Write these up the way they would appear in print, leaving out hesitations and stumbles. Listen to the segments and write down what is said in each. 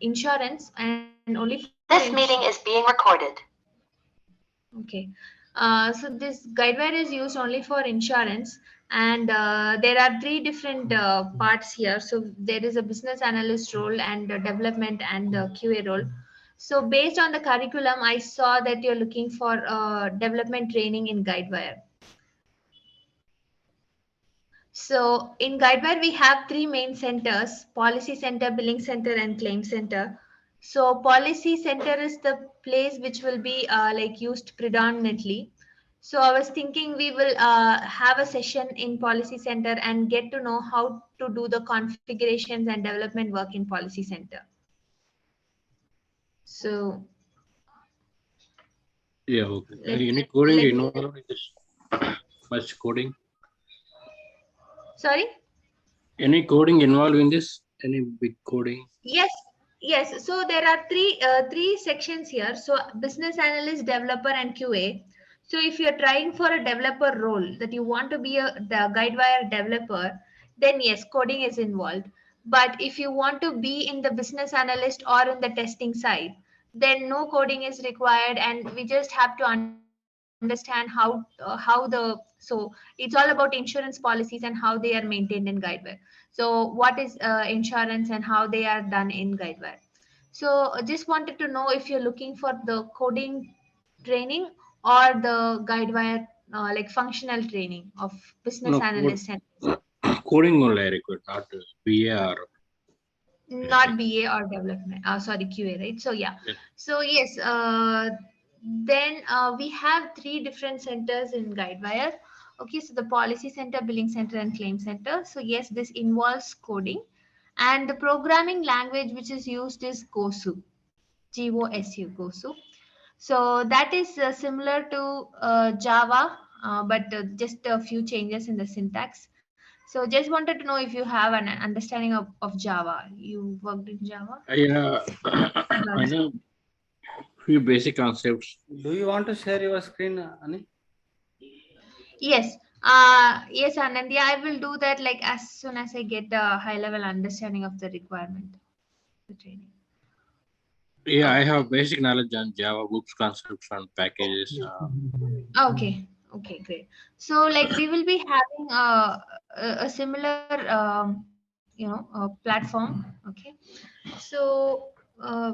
insurance and only for This meeting is being recorded. Okay. So this Guidewire is used only for insurance, and there are three different parts here. So there is a business analyst role and development and QA role. So based on the curriculum, I saw that you're looking for development training in Guidewire. So in Guidewire, we have three main centers: Policy Center, Billing Center, and Claim Center. So Policy Center is the place which will be like used predominantly. So I was thinking we will have a session in Policy Center and get to know how to do the configurations and development work in Policy Center. So Yeah, okay. let Any coding let me. involved in this? Much coding? Sorry. Any coding involved in this? Any big coding? Yes, yes. So there are three sections here. So business analyst, developer, and QA. So if you're trying for a developer role that you want to be the Guidewire developer, then yes, coding is involved. But if you want to be in the business analyst or in the testing side, then no coding is required, and we just have to understand how the so it's all about insurance policies and how they are maintained in Guidewire. So what is insurance and how they are done in Guidewire. So just wanted to know if you're looking for the coding training or the Guidewire like functional training of business No, code, analyst and coding only I require, not BA or not anything. BA or development. Sorry, QA, right? So yeah. Yes. So yes, then we have three different centers in Guidewire. Okay, so the policy center, billing center, and claim center. So yes, this involves coding, and the programming language which is used is Gosu, GOSU, Gosu. So that is similar to Java, but just a few changes in the syntax. So just wanted to know if you have an understanding of Java. You worked in Java? I know few basic concepts. Do you want to share your screen, Ani? Yes. Yes, Anandya, I will do that like as soon as I get a high level understanding of the requirement, the training. Yeah, I Okay. have basic knowledge on Java books, concepts, and packages. Okay. Okay, great. So like we will be having a similar platform. Okay. So uh,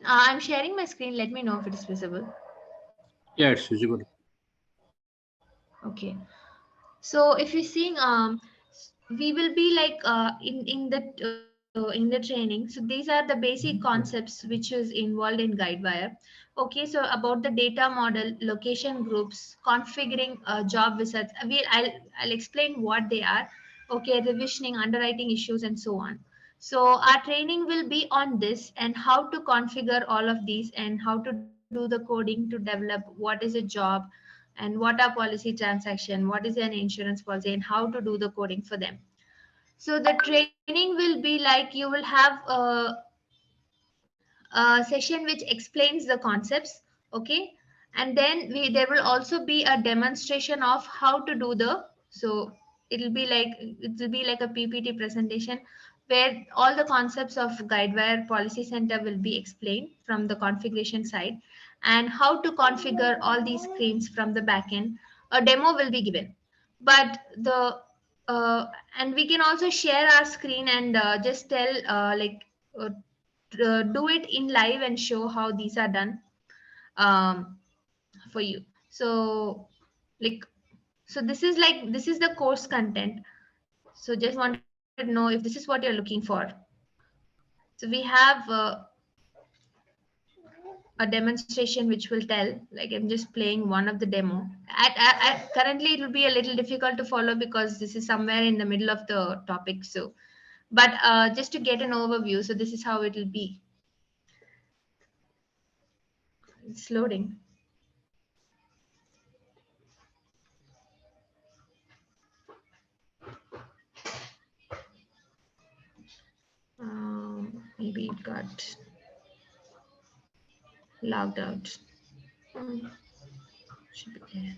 I'm sharing my screen. Let me know if it is visible. Yeah, it's visible. Okay. So if you're seeing, we will be like in the training. So these are the basic concepts which is involved in Guidewire. Okay, so about the data model, location groups, configuring job wizards. I'll explain what they are. Okay, revisioning, underwriting issues, and so on. So our training will be on this and how to configure all of these and how to do the coding to develop what is a job and what are policy transaction, what is an insurance policy, and how to do the coding for them. So the training will be like you will have a session which explains the concepts, okay, and then there will also be a demonstration of how to do the so it will be like a PPT presentation where all the concepts of Guidewire Policy Center will be explained from the configuration side and how to configure all these screens from the backend. A demo will be given, but the and we can also share our screen and just tell uh, do it in live and show how these are done for you. So like this is the course content. So just wanted to know if this is what you're looking for. So we have a demonstration which will tell, like I'm just playing one of the demo. Currently it will be a little difficult to follow because this is somewhere in the middle of the topic. So but just to get an overview, so this is how it will be. It's loading. Maybe it got logged out. Hmm, should be there.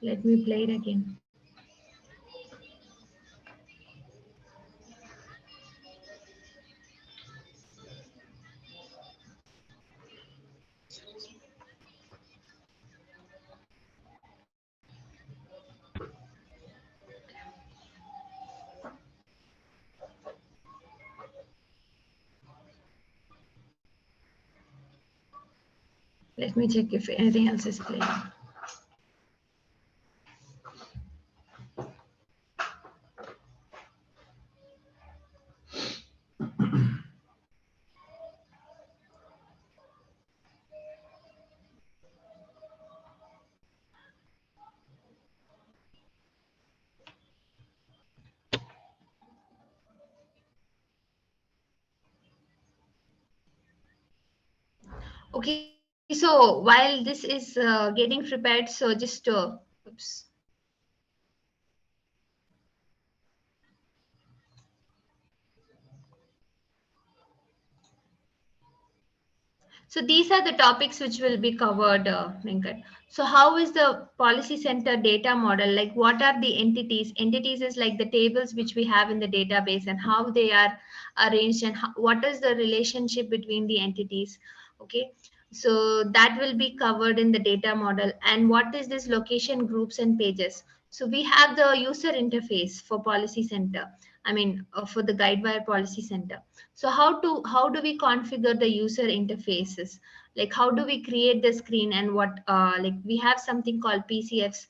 Let me play it again. Let me check if anything else is playing. Okay, so while this is getting prepared, so just oops. So these are the topics which will be covered, Venkat. So how is the policy center data model? Like what are the entities? Entities is like the tables which we have in the database and how they are arranged and how, what is the relationship between the entities. Okay, so that will be covered in the data model. And what is this location groups and pages? So we have the user interface for policy center. I mean, for the Guidewire policy center. So how do we configure the user interfaces? Like how do we create the screen and what like we have something called PCFs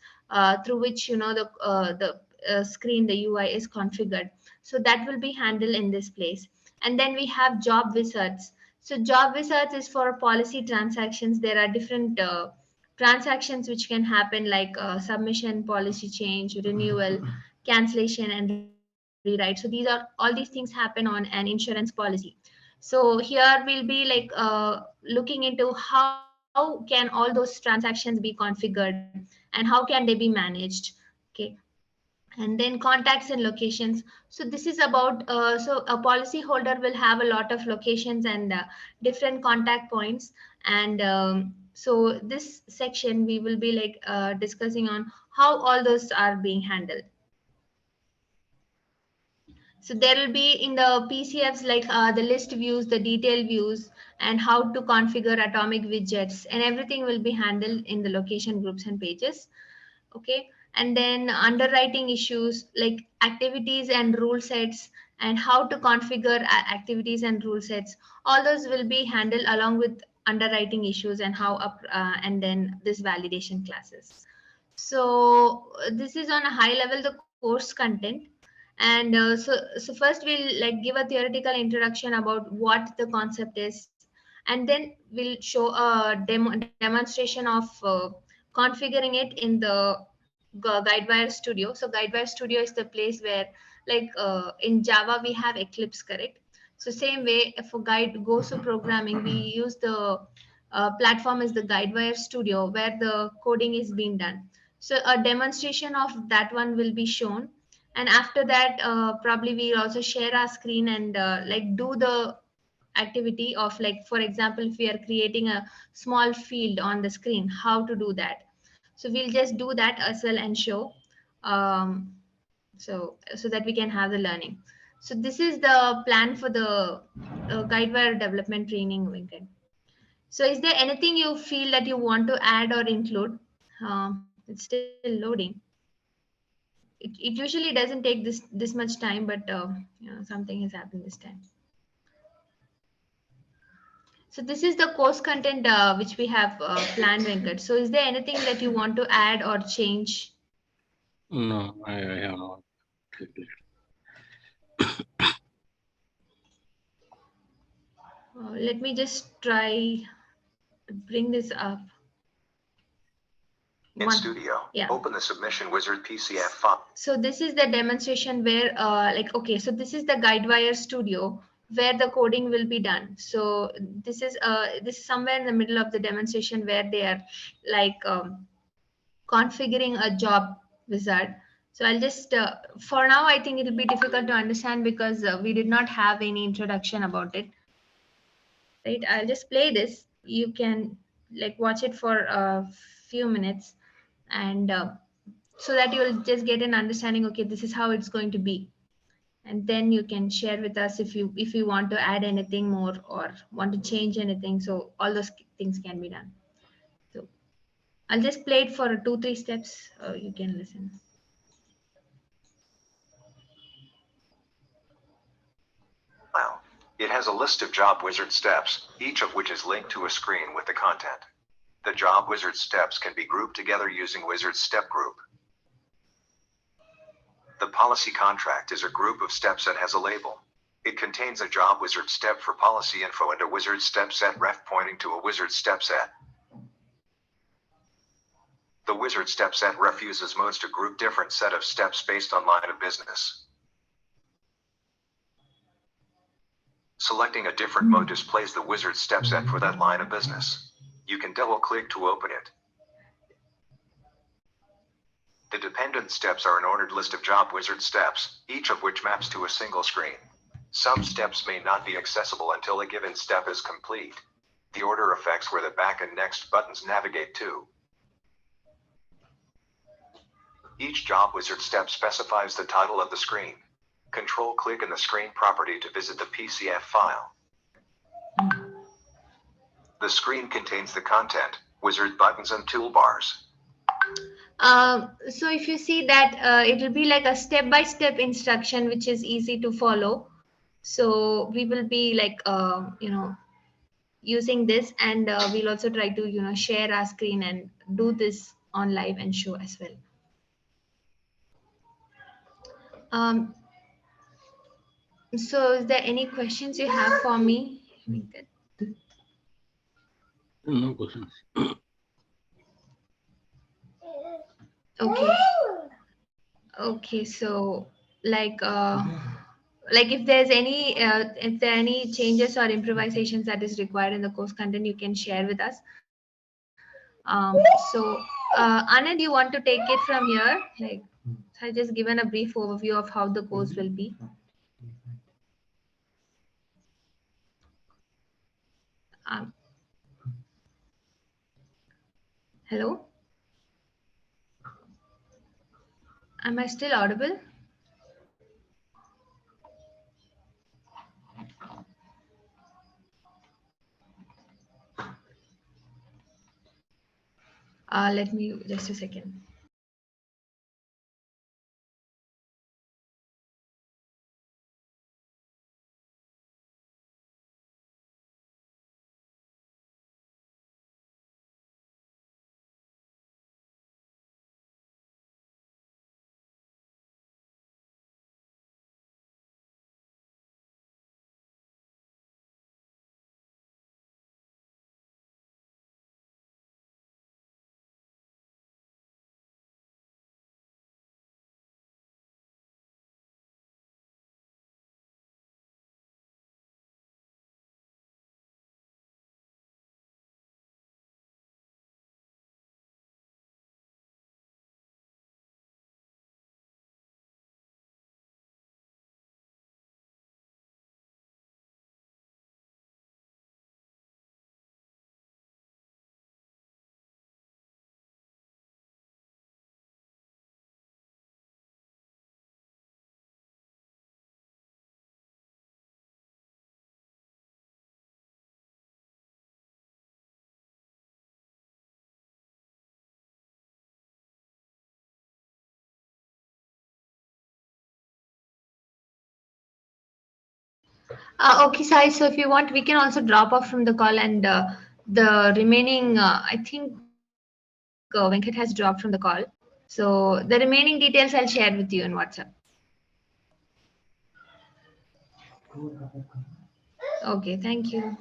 through which the screen, the UI is configured. So that will be handled in this place. And then we have job wizards. So job wizards is for policy transactions. There are different transactions which can happen like submission, policy change, renewal, cancellation, and rewrite. So all these things happen on an insurance policy. So here we'll be like looking into how can all those transactions be configured and how can they be managed. Okay, and then contacts and locations. So this is about so a policy holder will have a lot of locations and different contact points. And so this section we will be like discussing on how all those are being handled. So there will be in the PCFs like the list views, the detail views, and how to configure atomic widgets, and everything will be handled in the location groups and pages. Okay, and then underwriting issues like activities and rule sets, and how to configure activities and rule sets. All those will be handled along with underwriting issues and how up and then this validation classes. So this is on a high level the course content. And so first we'll like give a theoretical introduction about what the concept is, and then we'll show a demonstration of configuring it in the Guidewire Studio. So Guidewire Studio is the place where like in Java we have Eclipse, correct? So same way for guide goes to programming, we use the platform is the Guidewire Studio where the coding is being done. So a demonstration of that one will be shown, and after that probably we'll also share our screen and like do the activity of like for example if we are creating a small field on the screen, how to do that. So we'll just do that as well and show so that we can have the learning. So this is the plan for the Guidewire development training, Venkat. So is there anything you feel that you want to add or include? It's still loading. It usually doesn't take this much time, but something has happened this time. So this is the course content which we have planned, Venkat. So is there anything that you want to add or change? No, I have not. Let me just try to bring this up. In Studio, Yeah. open the Submission Wizard PCF file. So this is the demonstration where like, okay, so this is the Guidewire Studio where the coding will be done. So this is somewhere in the middle of the demonstration where they are like configuring a job wizard. So I'll just, for now, I think it'll be difficult to understand because we did not have any introduction about it. Right, I'll just play this. You can like watch it for a few minutes and so that you'll just get an understanding, okay, this is how it's going to be. And then you can share with us if you want to add anything more or want to change anything. So all those things can be done. So I'll just play it for 2-3 steps. You can listen. It has a list of job wizard steps, each of which is linked to a screen with the content. The job wizard steps can be grouped together using wizard step group. The policy contract is a group of steps and has a label. It contains a job wizard step for policy info and a wizard step set ref pointing to a wizard step set. The wizard step set ref uses modes to group different set of steps based on line of business. Selecting a different mode displays the wizard step set for that line of business. You can double-click to open it. The dependent steps are an ordered list of job wizard steps, each of which maps to a single screen. Some steps may not be accessible until a given step is complete. The order affects where the back and next buttons navigate to. Each job wizard step specifies the title of the screen. Control-click in the screen property to visit the PCF file. The screen contains the content, wizard buttons and toolbars. So if you see that it will be like a step-by-step instruction which is easy to follow. So we will be like using this, and we'll also try to share our screen and do this on live and show as well. So is there any questions you have for me? No questions. Okay, so like if there's any if there are any changes or improvisations that is required in the course content, you can share with us. So Anand, you want to take it from here? Like, I just given a brief overview of how the course will be. Hello, am I still audible? Let me just a second. Okay, Sai, so if you want, we can also drop off from the call, and the remaining, I think Venkat has dropped from the call. So the remaining details I'll share with you in WhatsApp. Okay, thank you.